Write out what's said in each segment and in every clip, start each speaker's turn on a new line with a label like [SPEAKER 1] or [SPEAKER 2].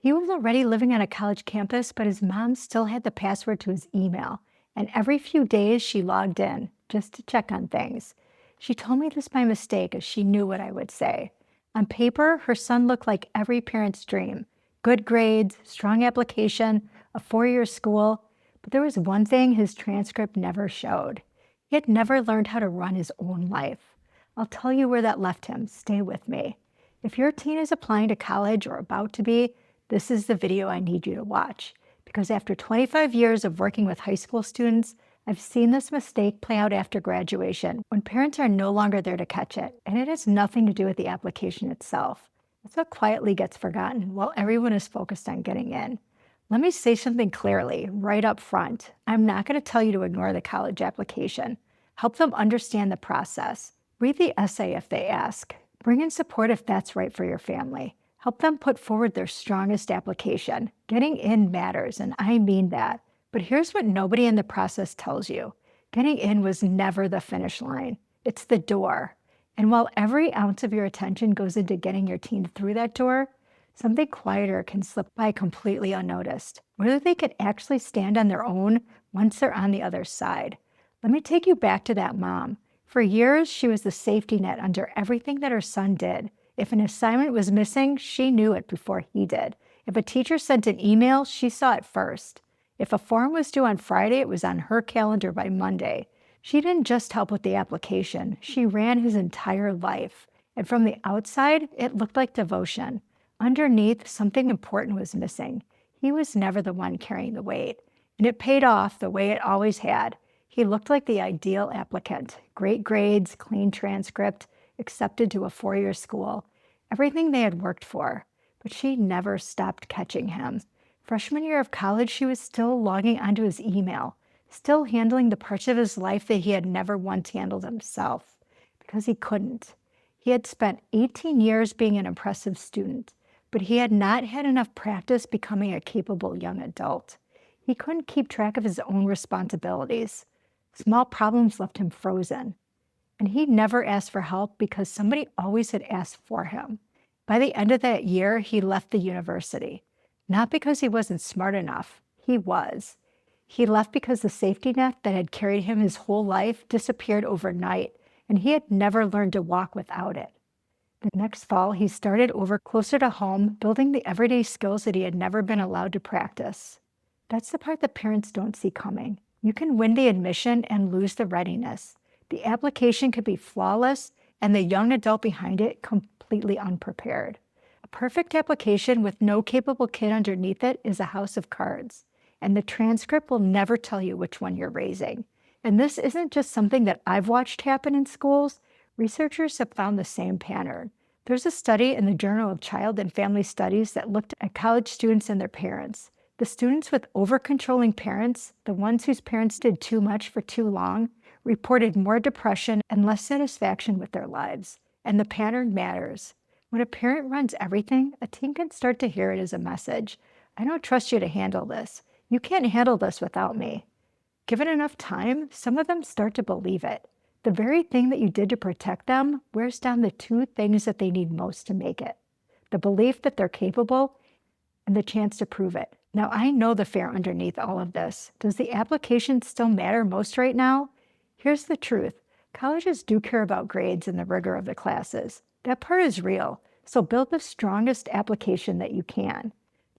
[SPEAKER 1] He was already living on a college campus, but his mom still had the password to his email. And every few days she logged in just to check on things. She told me this by mistake as she knew what I would say. On paper, her son looked like every parent's dream: good grades, strong application, a 4-year school. But there was one thing his transcript never showed. He had never learned how to run his own life. I'll tell you where that left him. Stay with me. If your teen is applying to college or about to be, this is the video I need you to watch. Because after 25 years of working with high school students, I've seen this mistake play out after graduation when parents are no longer there to catch it, and it has nothing to do with the application itself. It's what quietly gets forgotten while everyone is focused on getting in. Let me say something clearly, right up front. I'm not going to tell you to ignore the college application. Help them understand the process. Read the essay if they ask. Bring in support if that's right for your family. Help them put forward their strongest application. Getting in matters, and I mean that. But here's what nobody in the process tells you. Getting in was never the finish line. It's the door. And while every ounce of your attention goes into getting your teen through that door, something quieter can slip by completely unnoticed. Whether they can actually stand on their own once they're on the other side. Let me take you back to that mom. For years, she was the safety net under everything that her son did. If an assignment was missing, she knew it before he did. If a teacher sent an email, she saw it first. If a form was due on Friday, it was on her calendar by Monday. She didn't just help with the application. She ran his entire life. And from the outside, it looked like devotion. Underneath, something important was missing. He was never the one carrying the weight. And it paid off the way it always had. He looked like the ideal applicant. Great grades, clean transcript, accepted to a 4-year school. Everything they had worked for. But she never stopped catching him. Freshman year of college, she was still logging onto his email, still handling the parts of his life that he had never once handled himself, because he couldn't. He had spent 18 years being an impressive student, but he had not had enough practice becoming a capable young adult. He couldn't keep track of his own responsibilities. Small problems left him frozen. And he never asked for help because somebody always had asked for him. By the end of that year, he left the university. Not because he wasn't smart enough. He was. He left because the safety net that had carried him his whole life disappeared overnight, and he had never learned to walk without it. The next fall, he started over closer to home, building the everyday skills that he had never been allowed to practice. That's the part that parents don't see coming. You can win the admission and lose the readiness. The application could be flawless, and the young adult behind it completely unprepared. A perfect application with no capable kid underneath it is a house of cards, and the transcript will never tell you which one you're raising. And this isn't just something that I've watched happen in schools. Researchers have found the same pattern. There's a study in the Journal of Child and Family Studies that looked at college students and their parents. The students with over-controlling parents, the ones whose parents did too much for too long, reported more depression and less satisfaction with their lives. And the pattern matters. When a parent runs everything, a teen can start to hear it as a message. I don't trust you to handle this. You can't handle this without me. Given enough time, some of them start to believe it. The very thing that you did to protect them wears down the two things that they need most to make it: the belief that they're capable and the chance to prove it. Now, I know the fear underneath all of this. Does the application still matter most right now? Here's the truth. Colleges do care about grades and the rigor of the classes. That part is real, so build the strongest application that you can.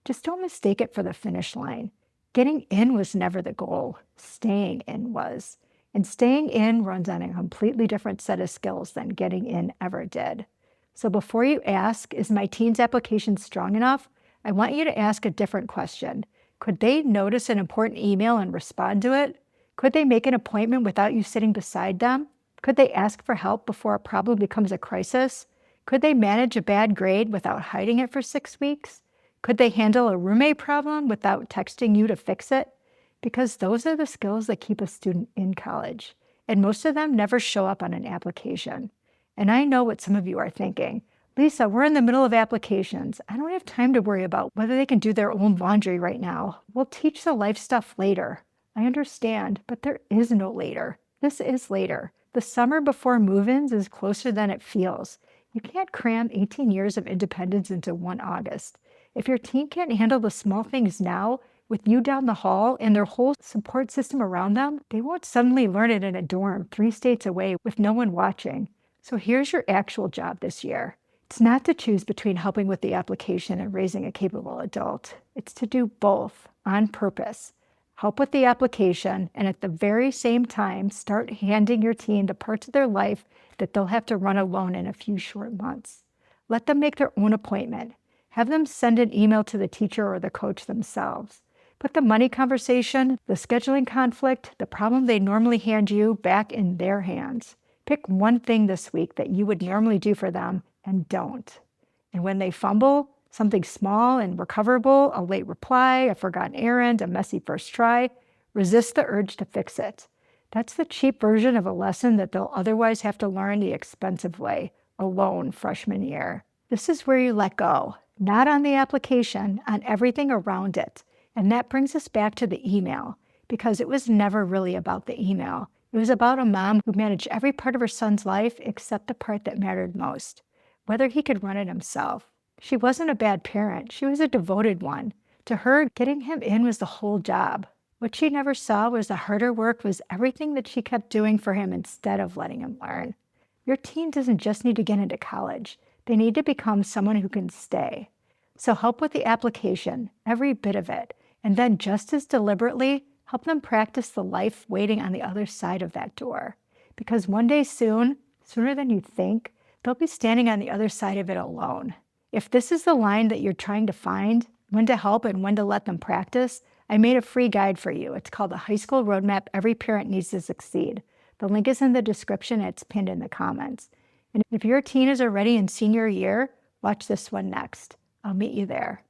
[SPEAKER 1] Just don't mistake it for the finish line. Getting in was never the goal. Staying in was. And staying in runs on a completely different set of skills than getting in ever did. So before you ask, is my teen's application strong enough? I want you to ask a different question. Could they notice an important email and respond to it? Could they make an appointment without you sitting beside them? Could they ask for help before a problem becomes a crisis? Could they manage a bad grade without hiding it for 6 weeks? Could they handle a roommate problem without texting you to fix it? Because those are the skills that keep a student in college, and most of them never show up on an application. And I know what some of you are thinking. Lisa, we're in the middle of applications. I don't have time to worry about whether they can do their own laundry right now. We'll teach the life stuff later. I understand, but there is no later. This is later. The summer before move-ins is closer than it feels. You can't cram 18 years of independence into one August. If your teen can't handle the small things now, with you down the hall and their whole support system around them, they won't suddenly learn it in a dorm 3 states away with no one watching. So here's your actual job this year. It's not to choose between helping with the application and raising a capable adult. It's to do both on purpose. Help with the application, and at the very same time, start handing your teen the parts of their life that they'll have to run alone in a few short months. Let them make their own appointment. Have them send an email to the teacher or the coach themselves. Put the money conversation, the scheduling conflict, the problem they normally hand you back in their hands. Pick one thing this week that you would normally do for them and don't. And when they fumble, something small and recoverable, a late reply, a forgotten errand, a messy first try, resist the urge to fix it. That's the cheap version of a lesson that they'll otherwise have to learn the expensive way, alone freshman year. This is where you let go, not on the application, on everything around it. And that brings us back to the email, because it was never really about the email. It was about a mom who managed every part of her son's life except the part that mattered most, whether he could run it himself. She wasn't a bad parent. She was a devoted one. To her, getting him in was the whole job. What she never saw was the harder work was everything that she kept doing for him instead of letting him learn. Your teen doesn't just need to get into college. They need to become someone who can stay. So help with the application, every bit of it. And then just as deliberately, help them practice the life waiting on the other side of that door. Because one day soon, sooner than you think, they'll be standing on the other side of it alone. If this is the line that you're trying to find, when to help and when to let them practice, I made a free guide for you. It's called the High School Roadmap Every Parent Needs to Succeed. The link is in the description and it's pinned in the comments. And if your teen is already in senior year, watch this one next. I'll meet you there.